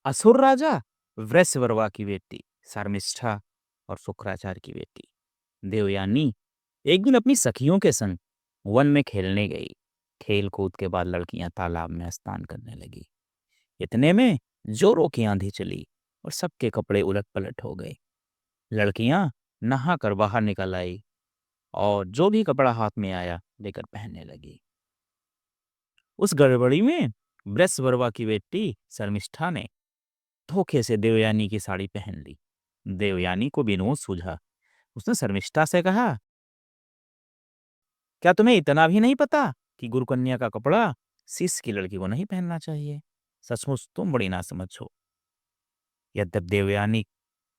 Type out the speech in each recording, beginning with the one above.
असुर राजा वृषवर्वा की बेटी शर्मिष्ठा और शुक्राचार्य की बेटी देवयानी एक दिन अपनी सखियों के संग वन में खेलने गई। खेल कूद के बाद लड़कियां तालाब में स्नान करने लगी। इतने में जोरों की आंधी चली और सबके कपड़े उलट पलट हो गए। लड़कियां नहा कर बाहर निकल आई और जो भी कपड़ा हाथ में आया लेकर पहनने लगी। उस गड़बड़ी में वृषवर्वा की बेटी शर्मिष्ठा ने धोखे से देवयानी की साड़ी पहन ली। देवयानी को विनोद सूझा। उसने शर्मिष्ठा से कहा, क्या तुम्हें इतना भी नहीं पता कि गुरुकन्या का कपड़ा शिष्य की लड़की को नहीं पहनना चाहिए? सचमुच तुम बड़ी नासमझ हो। यद्यप देवयानी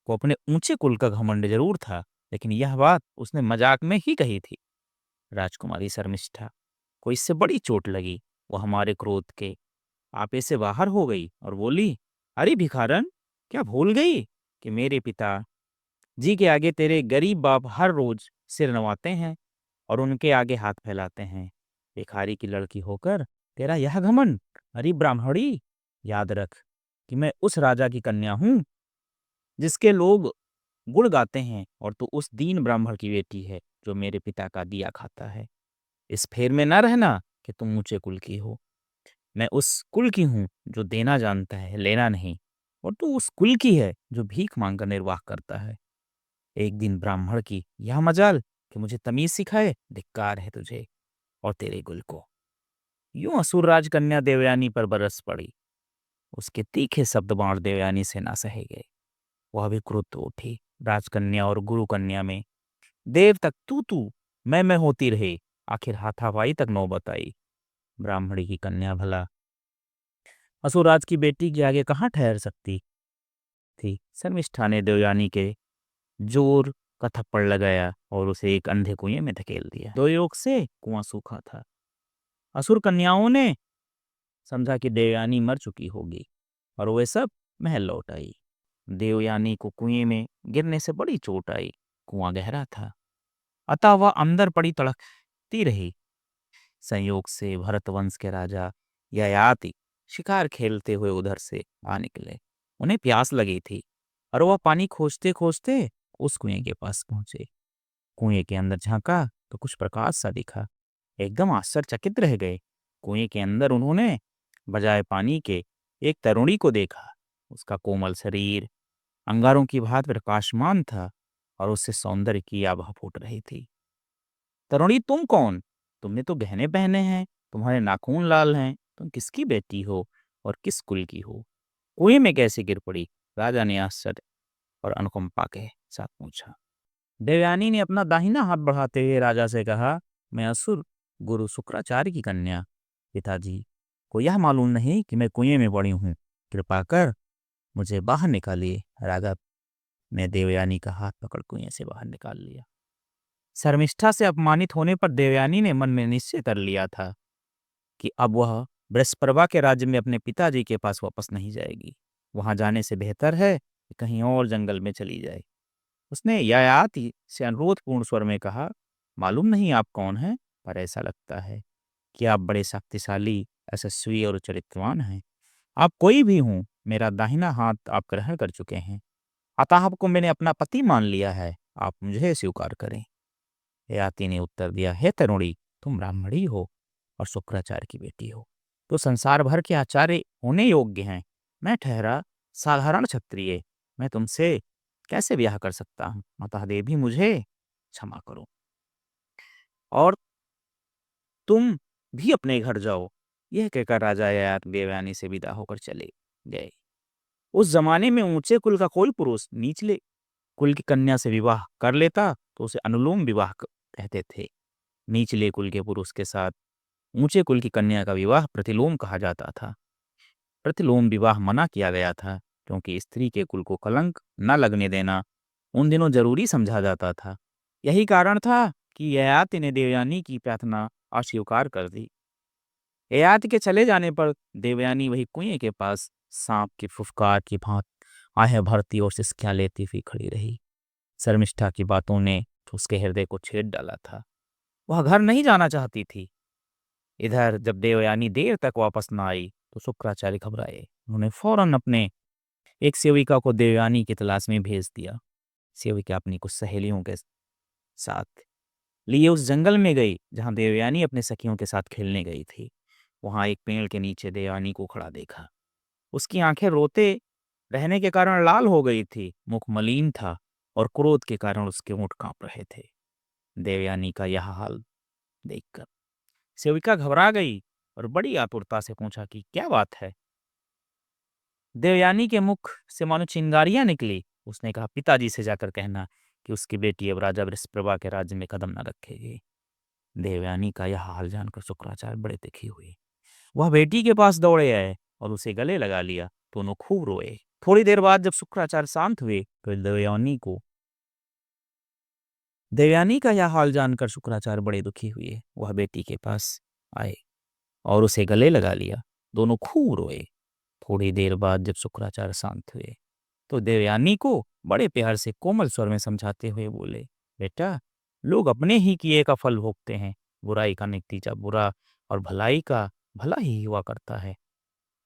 को अपने ऊंचे कुल का घमंड जरूर था, लेकिन यह बात उसने मजाक में ही कही थी। राजकुमारी शर्मिष्ठा को इससे बड़ी चोट लगी। वो हमारे क्रोध के आपे से बाहर हो गई और बोली, अरे भिखारन, क्या भूल गई कि मेरे पिता जी के आगे तेरे गरीब बाप हर रोज सिर नवाते हैं और उनके आगे हाथ फैलाते हैं। भिखारी की लड़की होकर तेरा यह घमंड! अरे ब्राह्मणी, याद रख कि मैं उस राजा की कन्या हूँ जिसके लोग गुण गाते हैं, और तू उस दीन ब्राह्मण की बेटी है जो मेरे पिता का दिया खाता है। इस फेर में न रहना कि तुम ऊंचे कुल की हो। मैं उस कुल की हूँ जो देना जानता है, लेना नहीं, और तू उस कुल की है जो भीख मांगकर निर्वाह करता है। एक दिन ब्राह्मण की यह मजाल कि मुझे तमीज सिखाए, धिक्कार है तुझे और तेरे कुल को। यूं असुरराज कन्या देवयानी पर बरस पड़ी। उसके तीखे शब्द बाण देवयानी से ना सहे गए। वह भी क्रुद्ध उठी। राजकन्या और गुरु कन्या में देर तक तू मैं होती रही। आखिर हाथापाई तक नौबत आई। ब्राह्मणी की कन्या भला असुरराज की बेटी के आगे कहाँ ठहर सकती थी। शर्मिष्ठा ने देवयानी के जोर का थप्पड़ लगाया और उसे एक अंधे कुएं में धकेल दिया। दो योग से कुआं सूखा था। असुर कन्याओं ने समझा कि देवयानी मर चुकी होगी और वे सब महल लौट आई। देवयानी को कुएं में गिरने से बड़ी चोट आई। कुआं गहरा था, अतः वह अंदर पड़ी तड़कती रही। संयोग से भरत वंश के राजा ययाति शिकार खेलते हुए उधर से आ निकले। उन्हें प्यास लगी थी और वह पानी खोजते खोजते उस कुएं के पास पहुंचे। कुएं के अंदर झांका तो कुछ प्रकाश सा दिखा। एकदम आश्चर्यचकित रह गए। कुएं के अंदर उन्होंने बजाय पानी के एक तरुणी को देखा। उसका कोमल शरीर अंगारों की भांति प्रकाशमान था और उससे सौंदर्य की आभा फूट रही थी। तरुणी, तुम कौन? तुमने तो गहने पहने हैं, तुम्हारे नाखून लाल हैं, तुम किसकी बेटी हो और किस कुल की हो? कुएं में कैसे गिर पड़ी? राजा ने आश्चर्य और अनुकंपा के साथ पूछा। देवयानी ने अपना दाहिना हाथ बढ़ाते हुए राजा से कहा, मैं असुर गुरु शुक्राचार्य की कन्या। पिताजी को यह मालूम नहीं कि मैं कुएं में पड़ी हूँ। कृपा कर मुझे बाहर निकालिए। राजा ने देवयानी का हाथ पकड़ कुएं से बाहर निकाल लिया। शर्मिष्ठा से अपमानित होने पर देवयानी ने मन में निश्चय कर लिया था कि अब वह बृहस्पति के राज्य में अपने पिताजी के पास वापस नहीं जाएगी। वहां जाने से बेहतर है कि कहीं और जंगल में चली जाए। उसने ययाति से अनुरोधपूर्ण स्वर में कहा, मालूम नहीं आप कौन हैं, पर ऐसा लगता है कि आप बड़े शक्तिशाली, यशस्वी और चरित्रवान हैं। आप कोई भी हों, मेरा दाहिना हाथ आप ग्रहण कर चुके हैं, अतः आपको मैंने अपना पति मान लिया है। आप मुझे स्वीकार करें। ययाति ने उत्तर दिया, हे तरुणी, तुम ब्राह्मणी हो और शुक्राचार्य की बेटी हो, तो संसार भर के आचार्य होने योग्य हैं। मैं ठहरा साधारण क्षत्रिय, मैं तुमसे कैसे ब्याह कर सकता हूँ? अतः देवी मुझे क्षमा करो और तुम भी अपने घर जाओ। यह कहकर राजा ययाति देवयानी से विदा होकर चले गए। उस जमाने में ऊंचे कुल का कोई पुरुष निचले कुल की कन्या से विवाह कर लेता तो उसे अनुलोम विवाह कहते थे। निचले कुल के पुरुष के साथ ऊंचे कुल की कन्या का विवाह प्रतिलोम कहा जाता था। प्रतिलोम विवाह मना किया गया था क्योंकि स्त्री के कुल को कलंक न लगने देना उन दिनों जरूरी समझा जाता था। यही कारण था कि ययाति ने देवयानी की प्रार्थना अस्वीकार कर दी। ययाति के चले जाने पर देवयानी वही कुएं के पास सांप की फुफकार की भांति आहें भरती और सिसकियां लेती हुई खड़ी रही। शर्मिष्ठा की बातों ने तो उसके हृदय को छेद डाला था। वह घर नहीं जाना चाहती थी। इधर जब देवयानी देर तक वापस न आई तो शुक्राचार्य घबराए। उन्होंने फौरन अपने एक सेविका को देवयानी की तलाश में भेज दिया। सेविका अपनी कुछ सहेलियों के साथ लिए उस जंगल में गई जहां देवयानी अपने सखियों के साथ खेलने गई थी। वहां एक पेड़ के नीचे देवयानी को खड़ा देखा। उसकी आंखें रोते रहने के कारण लाल हो गई थी, मुख मलिन था और क्रोध के कारण उसके होंठ कांप रहे थे। देवयानी का यह हाल देखकर सेविका घबरा गई और बड़ी आतुरता से पूछा कि क्या बात है। देवयानी के मुख से मानो चिंगारियां निकली। उसने कहा, पिताजी से जाकर कहना कि उसकी बेटी अब राजा वृषप्रभा के राज्य में कदम न रखेगी। देवयानी का यह हाल जानकर शुक्राचार्य बड़े दुखी हुए। वह बेटी के पास दौड़े आए और उसे गले लगा लिया। दोनों खूब रोए। थोड़ी देर बाद जब शुक्राचार्य शांत हुए तो देवयानी का यह हाल जानकर शुक्राचार्य बड़े दुखी हुए। वह बेटी के पास आए और उसे गले लगा लिया। दोनों खूब रोए। थोड़ी देर बाद जब शुक्राचार्य शांत हुए तो देवयानी को बड़े प्यार से कोमल स्वर में समझाते हुए बोले, बेटा, लोग अपने ही किए का फल भोगते हैं। बुराई का नतीजा बुरा और भलाई का भला ही हुआ करता है।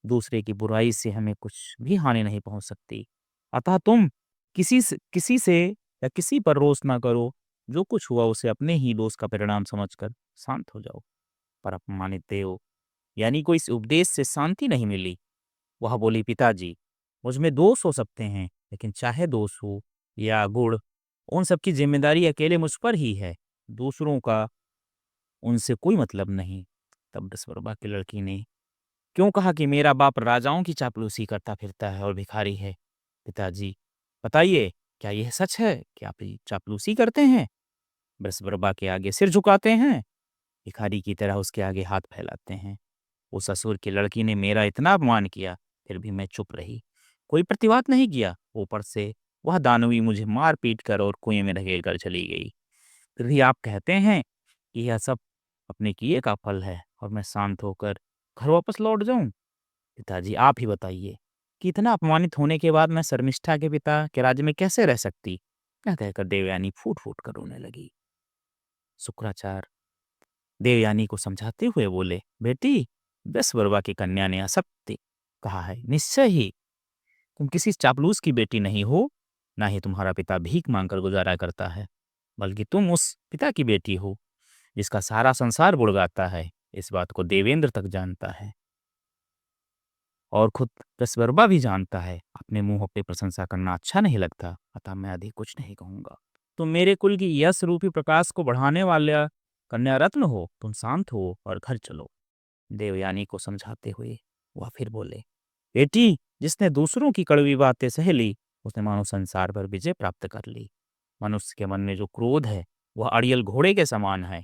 दूसरे की बुराई से हमें कुछ भी हानि नहीं पहुंच सकती। अतः तुम किसी से या किसी पर रोष ना करो। जो कुछ हुआ उसे अपने ही दोष का परिणाम समझकर शांत हो जाओ। पर अपमानित देव यानी को इस उपदेश से शांति नहीं मिली। वह बोली, पिताजी, मुझ में दोष हो सकते हैं, लेकिन चाहे दोष हो या गुण, उन सबकी जिम्मेदारी अकेले मुझ पर ही है। दूसरों का उनसे कोई मतलब नहीं। तब दसवर्बा की लड़की ने क्यों कहा कि मेरा बाप राजाओं की चापलूसी करता फिरता है और भिखारी है। पिताजी, बताइए, क्या यह सच है कि आप ये चापलूसी करते हैं? बृहस्पति के आगे सिर झुकाते हैं, भिखारी की तरह उसके आगे हाथ फैलाते हैं। उस असुर की लड़की ने मेरा इतना अपमान किया, फिर भी मैं चुप रही, कोई प्रतिवाद नहीं किया। ऊपर से वह दानवी मुझे मार पीट कर और कुएं में ढकेल कर चली गई। फिर भी आप कहते हैं कि यह सब अपने किए का फल है और मैं शांत होकर घर वापस लौट जाऊं। पिताजी, आप ही बताइए कि इतना अपमानित होने के बाद मैं शर्मिष्ठा के पिता के राज्य में कैसे रह सकती। क्या कहकर देवयानी फूट फूट कर रोने लगी। शुक्राचार्य देवयानी को समझाते हुए बोले, बेटी, वृषवर्बा की कन्या ने असत्य कहा है। निश्चय ही तुम किसी चापलूस की बेटी नहीं हो, ना ही तुम्हारा पिता भीख मांगकर गुजारा करता है, बल्कि तुम उस पिता की बेटी हो जिसका सारा संसार गुड़गाता है। इस बात को देवेंद्र तक जानता है और खुद वृषवर्बा भी जानता है। अपने मुंह पे प्रशंसा करना अच्छा नहीं लगता, अतः मैं अधिक कुछ नहीं कहूंगा। तुम मेरे कुल की यश रूपी प्रकाश को बढ़ाने वाला कन्या रत्न हो। तुम शांत हो और घर चलो। देवयानी को समझाते हुए वह फिर बोले, बेटी, जिसने दूसरों की कड़वी बातें सह ली, उसने मानो संसार पर विजय प्राप्त कर ली। मनुष्य के मन में जो क्रोध है वह अड़ियल घोड़े के समान है।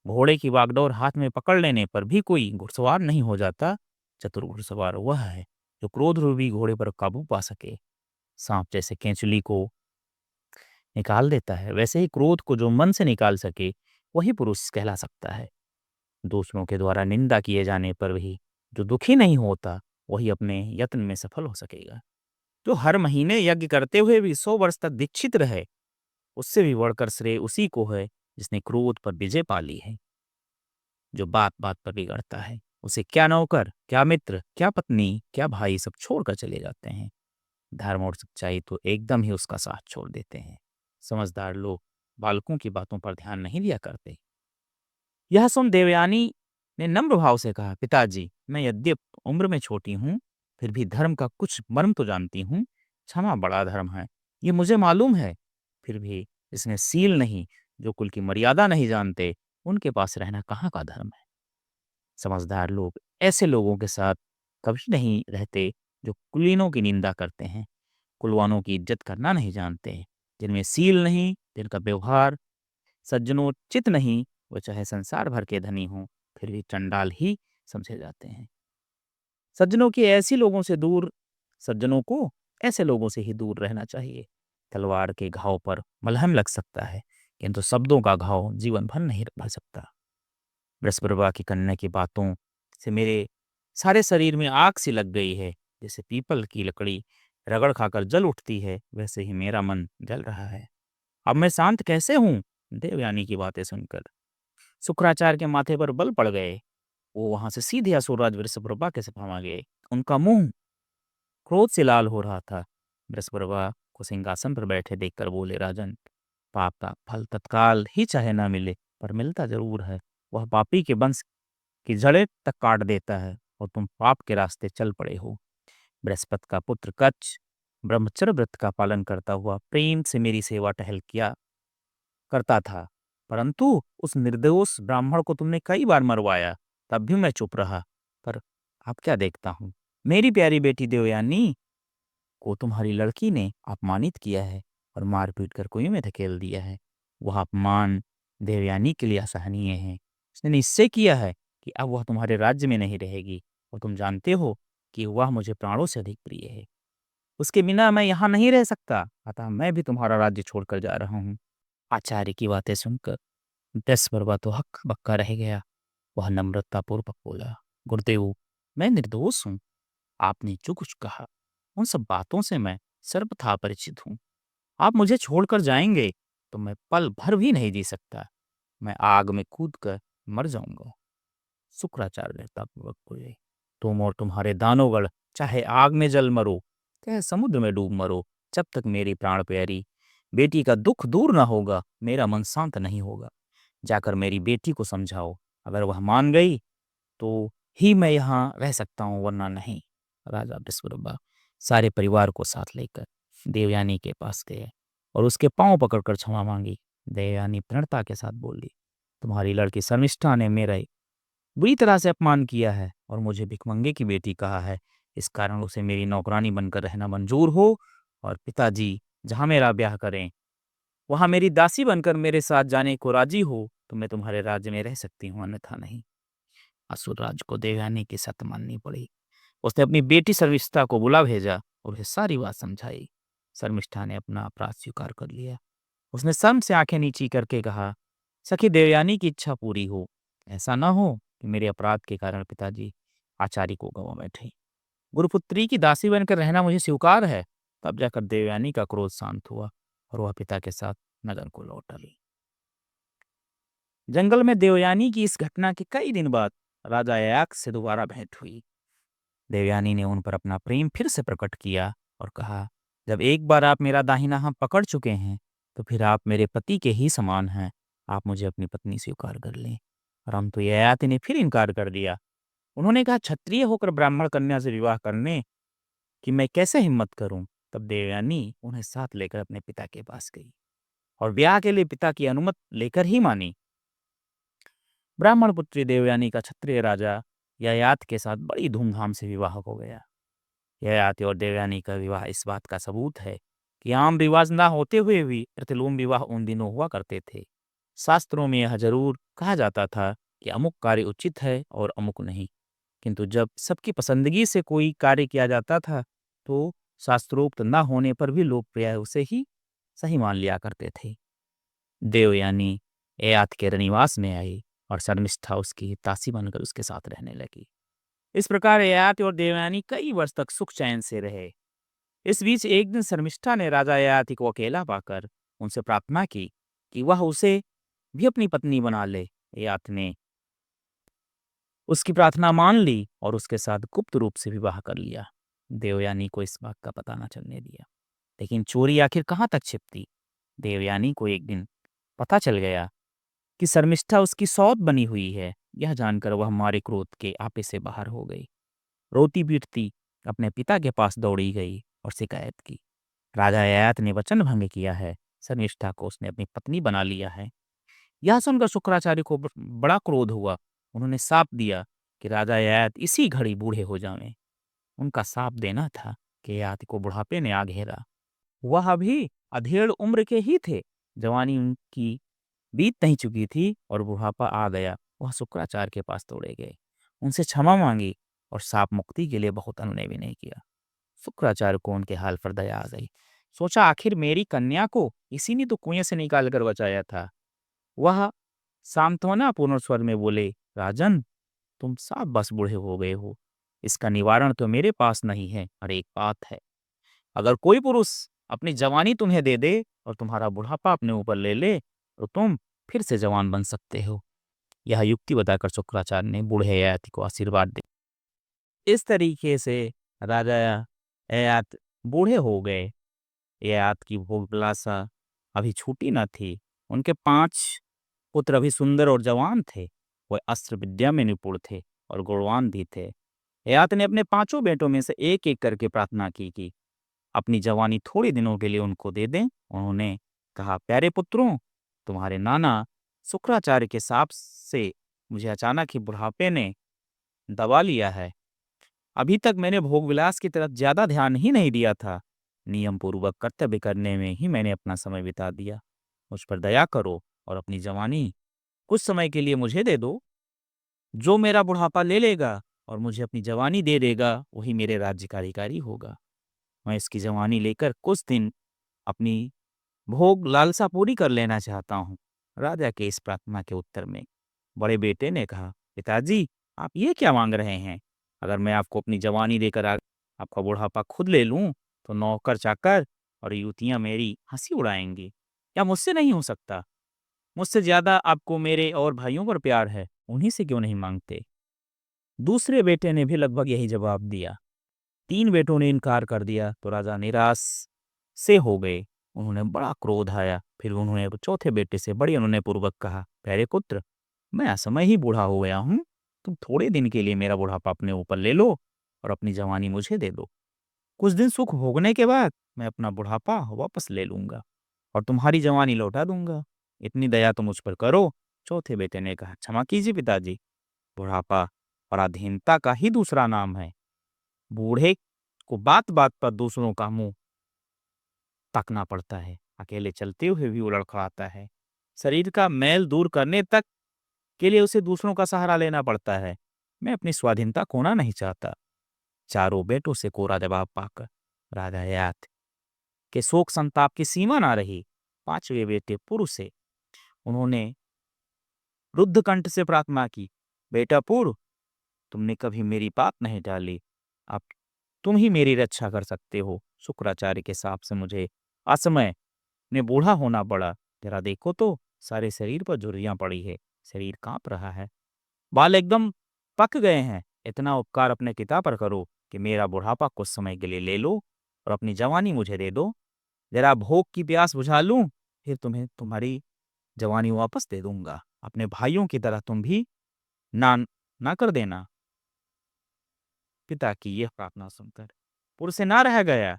घोड़े की बागडोर हाथ में पकड़ लेने पर भी कोई घुड़सवार नहीं हो जाता। चतुर घुड़सवार वह है जो क्रोध रूपी घोड़े पर काबू पा सके। सांप जैसे केंचुली को निकाल देता है, वैसे ही क्रोध को जो मन से निकाल सके वही पुरुष कहला सकता है। दूसरों के द्वारा निंदा किए जाने पर भी जो दुखी नहीं होता वही अपने यत्न में सफल हो सकेगा। जो हर महीने यज्ञ करते हुए भी 100 वर्ष तक दीक्षित रहे, उससे भी बढ़कर श्रेय उसी को है जिसने क्रोध पर विजय पा ली है। जो बात बात पर बिगड़ता है, उसे क्या नौकर, क्या मित्र, क्या पत्नी, क्या भाई सब छोड़कर चले जाते हैं। धर्म और सच्चाई तो एकदम ही उसका साथ छोड़ देते हैं। समझदार लोग बालकों की बातों पर ध्यान नहीं दिया करते। यह सुन देवयानी ने नम्र भाव से कहा, पिताजी, मैं यद्यपि उम्र में छोटी हूँ, फिर भी धर्म का कुछ मर्म तो जानती हूँ। क्षमा बड़ा धर्म है, ये मुझे मालूम है। फिर भी इसमें सील नहीं, जो कुल की मर्यादा नहीं जानते, उनके पास रहना कहाँ का धर्म है। समझदार लोग ऐसे लोगों के साथ कभी नहीं रहते जो कुलीनों की निंदा करते हैं, कुलवानों की इज्जत करना नहीं जानते, जिनमें सील नहीं, जिनका व्यवहार सज्जनोचित नहीं। वो चाहे संसार भर के धनी हों, फिर भी चंडाल ही समझे जाते हैं। सज्जनों की ऐसी लोगों से दूर सज्जनों को ऐसे लोगों से ही दूर रहना चाहिए। तलवार के घाव पर मलहम लग सकता है, किंतु शब्दों का घाव जीवन भर नहीं भर सकता। बृहस्पति की कन्या की बातों से मेरे सारे शरीर में आग सी लग गई है। जैसे पीपल की लकड़ी रगड़ खाकर जल उठती है, वैसे ही मेरा मन जल रहा है। अब मैं शांत कैसे हूँ? देवयानी की बातें सुनकर शुक्राचार्य के माथे पर बल पड़ गए। वो वहां से सीधे असुरराज वृषभ्रवा के सभा में गए। उनका मुंह क्रोध से लाल हो रहा था। बृहस्पति को सिंहासन पर बैठे देखकर बोले, राजन, पाप का फल तत्काल ही चाहे ना मिले, पर मिलता जरूर है। वह पापी के वंश की जड़ें तक काट देता है और तुम पाप के रास्ते चल पड़े हो। बृहस्पति का पुत्र कच्छ ब्रह्मचर्य व्रत का पालन करता हुआ प्रेम से मेरी सेवा टहल किया करता था, परंतु उस निर्दोष ब्राह्मण को तुमने कई बार मरवाया, तब भी मैं चुप रहा। पर अब क्या देखता हूँ, मेरी प्यारी बेटी देवयानी को तुम्हारी लड़की ने अपमानित किया है और मार पीट कर कुएं में धकेल दिया है। वह अपमान देवयानी के लिए असहनीय है। उसने निश्चय किया है कि अब वह तुम्हारे राज्य में नहीं रहेगी, और तुम जानते हो कि वह मुझे प्राणों से अधिक प्रिय है। उसके बिना मैं यहाँ नहीं रह सकता, अतः मैं भी तुम्हारा राज्य छोड़कर जा रहा हूँ। आचार्य की बातें सुनकर बृहस्पति तो हक बक्का रह गया। वह नम्रतापूर्वक बोला, गुरुदेव, मैं निर्दोष हूँ। आपने जो कुछ कहा उन सब बातों से मैं सर्वथा परिचित हूँ। आप मुझे छोड़कर जाएंगे तो मैं पल भर भी नहीं जी सकता। मैं आग में कूद कर मर जाऊंगा। शुक्राचार्य निर्तापूर्वक बोले, तुम और तुम्हारे दानोगढ़ चाहे आग में जल मरो, चाहे समुद्र में डूब मरो, जब तक मेरी प्राण प्यारी बेटी का दुख दूर ना होगा, मेरा मन शांत नहीं होगा। जाकर मेरी बेटी को समझाओ, अगर वह मान गई तो ही मैं यहाँ रह सकता हूँ, वरना नहीं। राजा बृहस्पति सारे परिवार को साथ लेकर देवयानी के पास गए और उसके पांव पकड़कर क्षमा मांगी। देवयानी प्रणता के साथ बोली, तुम्हारी लड़की शर्मिष्ठा ने मेरा बुरी तरह से अपमान किया है और मुझे भिखमंगे की बेटी कहा है। इस कारण उसे मेरी नौकरानी बनकर रहना मंजूर हो, और पिताजी जहाँ मेरा ब्याह करें वहां मेरी दासी बनकर मेरे साथ जाने को राजी हो तो मैं तुम्हारे राज्य में रह सकती हूँ, अन्यथा नहीं। असुरराज को देवयानी की सत्य माननी पड़ी। उसने अपनी बेटी शर्मिष्ठा को बुला भेजा और उसे सारी बात समझाई। शर्मिष्ठा ने अपना अपराध स्वीकार कर लिया। उसने शर्म से आंखें नीची करके कहा, सखी देवयानी की इच्छा पूरी हो। ऐसा न हो कि मेरे अपराध के कारण पिताजी आचार्य को गवा बैठे। गुरुपुत्री की दासी बनकर रहना मुझे स्वीकार है। तब जाकर देवयानी का क्रोध शांत हुआ और वह पिता के साथ नगर को लौट आई। जंगल में देवयानी की इस घटना के कई दिन बाद राजा ययाति से दोबारा भेंट हुई। देवयानी ने उन पर अपना प्रेम फिर से प्रकट किया और कहा, जब एक बार आप मेरा दाहिना हाथ पकड़ चुके हैं तो फिर आप मेरे पति के ही समान हैं। आप मुझे अपनी पत्नी स्वीकार कर लें। परंतु ययाति ने फिर इनकार कर दिया। उन्होंने कहा, क्षत्रिय होकर ब्राह्मण कन्या से विवाह करने की मैं कैसे हिम्मत करूं। तब देवयानी उन्हें साथ लेकर अपने पिता के पास गई और ब्याह के लिए पिता की अनुमति लेकर ही मानी। ब्राह्मण पुत्री देवयानी का क्षत्रिय राजा ययाति के साथ बड़ी धूमधाम से विवाह हो गया। ययाति और देवयानी का विवाह इस बात का सबूत है कि आम रिवाज ना होते हुए भी प्रतिलोम विवाह उन दिनों हुआ करते थे। शास्त्रों में यह जरूर कहा जाता था कि अमुक कार्य उचित है और अमुक नहीं, किंतु जब सबकी पसंदगी से कोई कार्य किया जाता था तो शास्त्रोक्त न होने पर भी लोग प्रायः उसे ही सही मान लिया करते थे। देवयानी ययाति के रनिवास में आई और शर्मिष्ठा उसकी दासी बनकर उसके साथ रहने लगी। इस प्रकार ययाति और देवयानी कई वर्ष तक सुख चैन से रहे। इस बीच एक दिन शर्मिष्ठा ने राजा ययाति को अकेला पाकर उनसे प्रार्थना की कि वह उसे भी अपनी पत्नी बना ले। ययाति ने उसकी प्रार्थना मान ली और उसके साथ गुप्त रूप से विवाह कर लिया। देवयानी को इस बात का पता न चलने दिया। लेकिन चोरी आखिर कहाँ तक छिपती। देवयानी को एक दिन पता चल गया कि शर्मिष्ठा उसकी सौत बनी हुई है। यह जानकर वह मारे क्रोध के आपे से बाहर हो गई। रोती पीटती अपने पिता के पास दौड़ी गई और शिकायत की, राजा ययाति ने वचन भंग किया है। शर्मिष्ठा को उसने अपनी पत्नी बना लिया है। यह सुनकर शुक्राचार्य को बड़ा क्रोध हुआ। उन्होंने शाप दिया कि राजा ययाति इसी घड़ी बूढ़े हो जावें। उनका शाप देना था कि ययाति को बुढ़ापे ने आ घेरा। वह अभी अधेड़ उम्र के ही थे। जवानी उनकी बीत नहीं चुकी थी और बुढ़ापा आ गया। वह शुक्राचार्य के पास दौड़े गए, उनसे क्षमा मांगी और शाप मुक्ति के लिए बहुत अनुनय विनय किया। शुक्राचार्य को उनके हाल पर दया आ गई। सोचा, आखिर मेरी कन्या को इसी ने तो कुएं से निकाल कर बचाया था। वह सांत्वनापूर्ण स्वर में बोले, राजन, तुम साफ बस बूढ़े हो गए हो। इसका निवारण तो मेरे पास नहीं है, और एक बात है, अगर कोई पुरुष अपनी जवानी तुम्हें दे दे और तुम्हारा बुढ़ापा अपने ऊपर ले ले तो तुम फिर से जवान बन सकते हो। यह युक्ति बताकर शुक्राचार्य ने बूढ़े ययाति को आशीर्वाद दिया। इस तरीके से राजा ययाति बूढ़े हो गए। ययाति की भोगविलासा अभी छूटी न थी। उनके 5 पुत्र अभी सुंदर और जवान थे। वह अस्त्र विद्या में निपुण थे और गुणवान भी थे। ययाति ने अपने 5 बेटों में से एक-एक करके प्रार्थना की कि अपनी जवानी थोड़े दिनों के लिए उनको दे दें। उन्होंने कहा, प्यारे पुत्रों, तुम्हारे नाना शुक्राचार्य के शाप से मुझे अचानक ही बुढ़ापे ने दबा लिया है। अभी तक मैंने भोग विलास की तरफ ज्यादा ध्यान ही नहीं दिया था। नियम पूर्वक कर्तव्य करने में ही मैंने अपना समय बिता दिया। मुझ पर दया करो और अपनी जवानी कुछ समय के लिए मुझे दे दो। जो मेरा बुढ़ापा ले लेगा और मुझे अपनी जवानी दे देगा, वही मेरे राज्य का अधिकारी होगा। मैं इसकी जवानी लेकर कुछ दिन अपनी भोग लालसा पूरी कर लेना चाहता हूँ। राजा के इस प्रार्थना के उत्तर में बड़े बेटे ने कहा, पिताजी, आप ये क्या मांग रहे हैं? अगर मैं आपको अपनी जवानी देकर आपका बुढ़ापा खुद ले लूं, तो नौकर चाकर और युवतियां मेरी हंसी उड़ाएंगी। क्या मुझसे नहीं हो सकता? मुझसे ज्यादा आपको मेरे और भाइयों पर प्यार है, उन्हीं से क्यों नहीं मांगते? दूसरे बेटे ने भी लगभग यही जवाब दिया। 3 बेटों ने इनकार कर दिया तो राजा निराश से हो गए। उन्होंने बड़ा क्रोध आया। फिर उन्होंने चौथे बेटे से बड़ी अनुनयपूर्वक कहा, प्यारे पुत्र, मैं असमय ही बूढ़ा हो गया हूँ। तुम थोड़े दिन के लिए मेरा बुढ़ापा अपने ऊपर ले लो और अपनी जवानी मुझे दे दो। कुछ दिन सुख भोगने के बाद मैं अपना बुढ़ापा वापस ले लूंगा और तुम्हारी जवानी लौटा दूंगा। इतनी दया तो मुझ पर करो। चौथे बेटे ने कहा, क्षमा कीजिए पिताजी, बुढ़ापा पराधीनता का ही दूसरा नाम है। बूढ़े को बात बात पर दूसरों का मुंह ताकना पड़ता है। अकेले चलते हुए भी वो लड़खड़ाता है। शरीर का मैल दूर करने तक के लिए उसे दूसरों का सहारा लेना पड़ता है। मैं अपनी स्वाधीनता खोना नहीं चाहता। चारों बेटों से कोरा जवाब पाकर राजा ययाति के शोक संताप की सीमा ना रही। 5वें बेटे पुरु से उन्होंने रुद्ध कंठ से प्रार्थना की, बेटा पुरु, तुमने कभी मेरी बात नहीं टाली। अब तुम ही मेरी रक्षा कर सकते हो। शुक्राचार्य के शाप से मुझे असमय में बूढ़ा होना पड़ा। जरा देखो तो, सारे शरीर पर झुर्रियां पड़ी है। शरीर कांप रहा है। बाल एकदम पक गए हैं। इतना उपकार अपने पिता पर करो कि मेरा बुढ़ापा कुछ समय के लिए ले लो और अपनी जवानी मुझे दे दो। जरा भोग की प्यास बुझा लूं, फिर तुम्हें तुम्हारी जवानी वापस दे दूंगा। अपने भाइयों की तरह तुम भी ना कर देना। पिता की यह प्रार्थना सुनकर पुर से ना रह गया।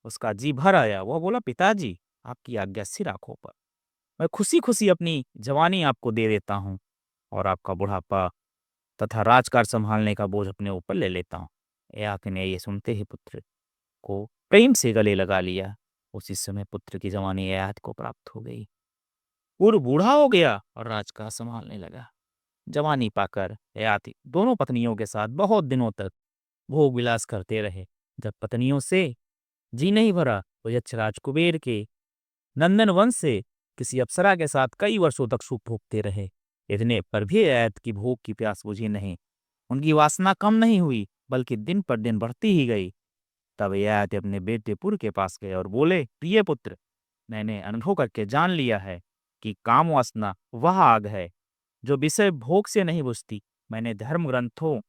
उसका जी भर आया। वह बोला, पिताजी, आपकी आज्ञा सिर आंखों पर। मैं खुशी खुशी अपनी जवानी आपको दे देता हूँ और आपका बुढ़ापा तथा राजकाज संभालने का बोझ अपने ऊपर ले लेता हूँ। ययाति ने ये सुनते ही पुत्र को प्रेम से गले लगा लिया। उसी समय पुत्र की जवानी ययाति को प्राप्त हो गई। पूर्व बूढ़ा हो गया और राजकाज संभालने लगा। जवानी पाकर ययाति दोनों पत्नियों के साथ बहुत दिनों तक भोग विलास करते रहे। जब पत्नियों से जी नहीं भरा तो यक्षराज कुबेर के नंदन वंश से किसी अप्सरा के साथ कई वर्षों तक सुख भोगते रहे। इतने पर भी ययाति की भोग की प्यास बुझी नहीं। उनकी वासना कम नहीं हुई, बल्कि दिन पर दिन बढ़ती ही गई। तब ययाति अपने बेटे पुर के पास गए और बोले, प्रिय पुत्र, मैंने अनुभव करके जान लिया है कि काम वासना वह आग है जो विषय भोग से नहीं बुझती। मैंने धर्म ग्रंथों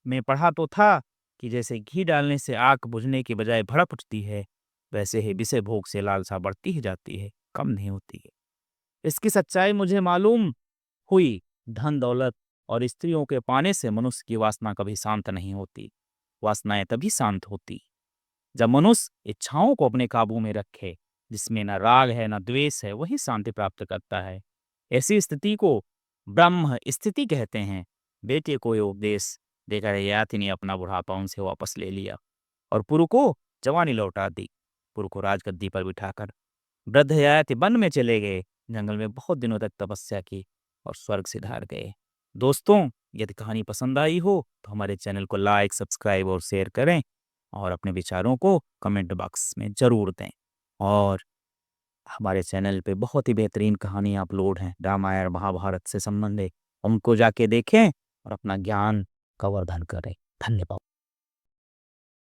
में पढ़ा तो था कि जैसे घी डालने से आग बुझने की बजाय भड़क उठती है, वैसे ही विषय भोग से लालसा बढ़ती ही जाती है, कम नहीं होती है। इसकी सच्चाई मुझे मालूम हुई। धन दौलत और स्त्रियों के पाने से मनुष्य की वासना कभी शांत नहीं होती। वासनाएं तभी शांत होती जब मनुष्य इच्छाओं को अपने काबू में रखे। जिसमें न राग है न द्वेष है, वही शांति प्राप्त करता है। ऐसी स्थिति को ब्रह्म स्थिति कहते हैं। बेटे को ये उपदेश देकर ययाति ने अपना बुढ़ापा उनसे वापस ले लिया और पुरु को जवानी लौटा दी। पुरु को राजगद्दी पर बिठाकर वृद्ध ययाति वन में चले गए। जंगल में बहुत दिनों तक तपस्या की और स्वर्ग सिधार गए। दोस्तों, यदि कहानी पसंद आई हो तो हमारे चैनल को लाइक, सब्सक्राइब और शेयर करें और अपने विचारों को कमेंट बॉक्स में जरूर दें। और हमारे चैनल पे बहुत ही बेहतरीन कहानियाँ अपलोड हैं रामायण महाभारत से संबंधित। उनको जाके देखें और अपना ज्ञान का वर्धन करें। धन्यवाद।